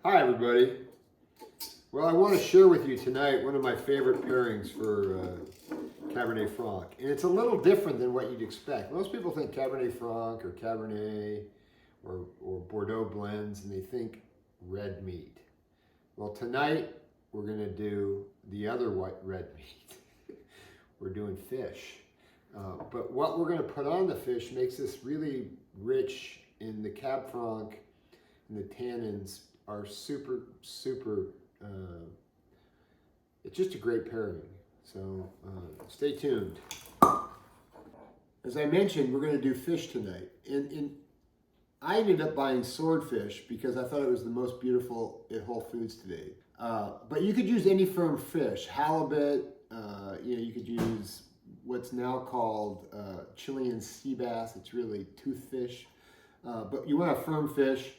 Hi everybody. Well, I want to share with you tonight one of my favorite pairings for Cabernet Franc. And it's a little different than what you'd expect. Most people think Cabernet Franc or Cabernet or Bordeaux blends and they think red meat. Well, tonight we're going to do the other white red meat. We're doing fish. But what we're going to put on the fish makes this really rich in the Cab Franc, and the tannins are super, it's just a great pairing. So stay tuned. As I mentioned, we're going to do fish tonight. And I ended up buying Swordfish because I thought it was the most beautiful at Whole Foods today. But you could use any firm fish, halibut, you could use what's now called Chilean sea bass. It's really toothfish. But you want a firm fish.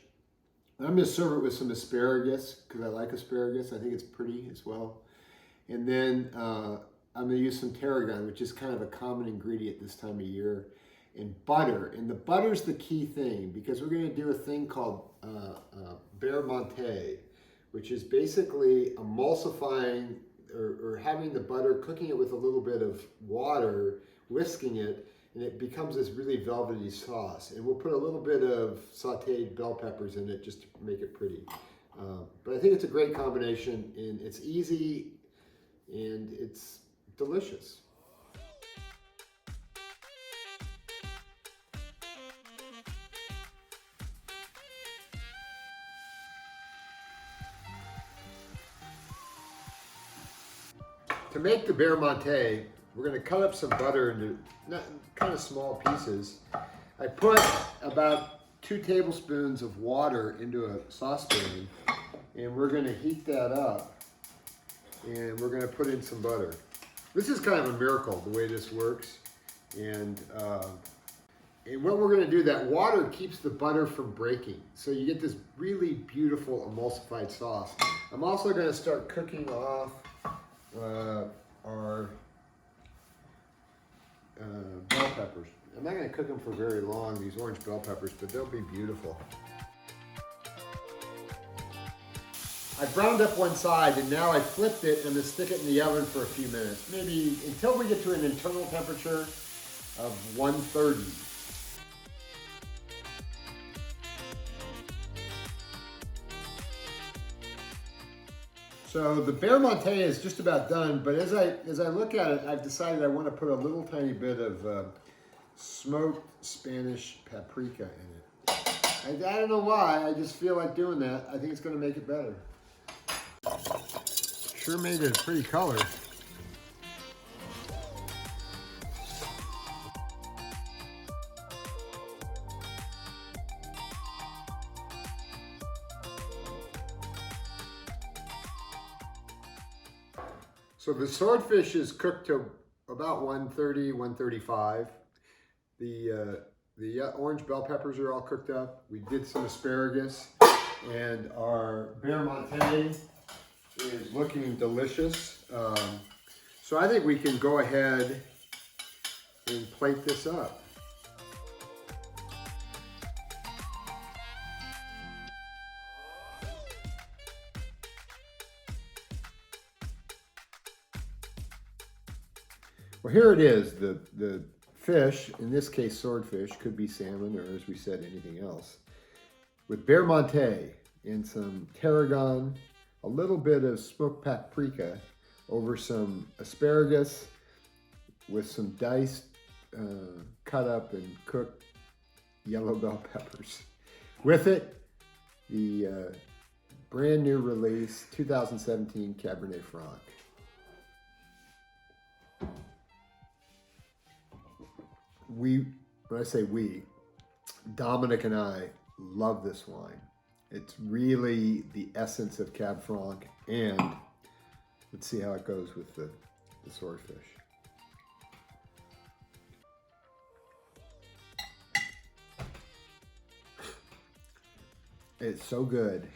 I'm going to serve it with some asparagus because I like asparagus. I think it's pretty as well. And then I'm going to use some tarragon, which is kind of a common ingredient this time of year, and butter. And the butter's the key thing because we're going to do a thing called beurre monté, which is basically emulsifying or having the butter, cooking it with a little bit of water, whisking it, and it becomes this really velvety sauce. And we'll put a little bit of sauteed bell peppers in it just to make it pretty. But I think it's a great combination, and it's easy, and it's delicious. To make the beurre monté, we're going to cut up some butter into kind of small pieces. I put about 2 tablespoons of water into a saucepan, and we're going to heat that up, and we're going to put in some butter. This is kind of a miracle, the way this works. And what we're going to do, that water keeps the butter from breaking. So you get this really beautiful emulsified sauce. I'm also going to start cooking off our bell peppers. I'm not going to cook them for very long, these orange bell peppers, but they'll be beautiful. I browned up one side, and now I flipped it and I'm going to stick it in the oven for a few minutes, maybe until we get to an internal temperature of 130. So the beurre monté is just about done, but as I look at it, I've decided I want to put a little tiny bit of smoked Spanish paprika in it. I don't know why, I just feel like doing that. I think it's going to make it better. Sure made it a pretty color. So the swordfish is cooked to about 130, 135. The orange bell peppers are all cooked up. We did some asparagus, and our beurre monté is looking delicious. So I think we can go ahead and plate this up. Well, here it is, the fish, in this case swordfish, could be salmon or, as we said, anything else, with beurre monté and some tarragon, a little bit of smoked paprika over some asparagus with some diced, cut up and cooked yellow bell peppers. With it, the brand new release 2017 Cabernet Franc. When I say we, Dominic and I love this wine. It's really the essence of Cab Franc, and let's see how it goes with the swordfish. It's so good.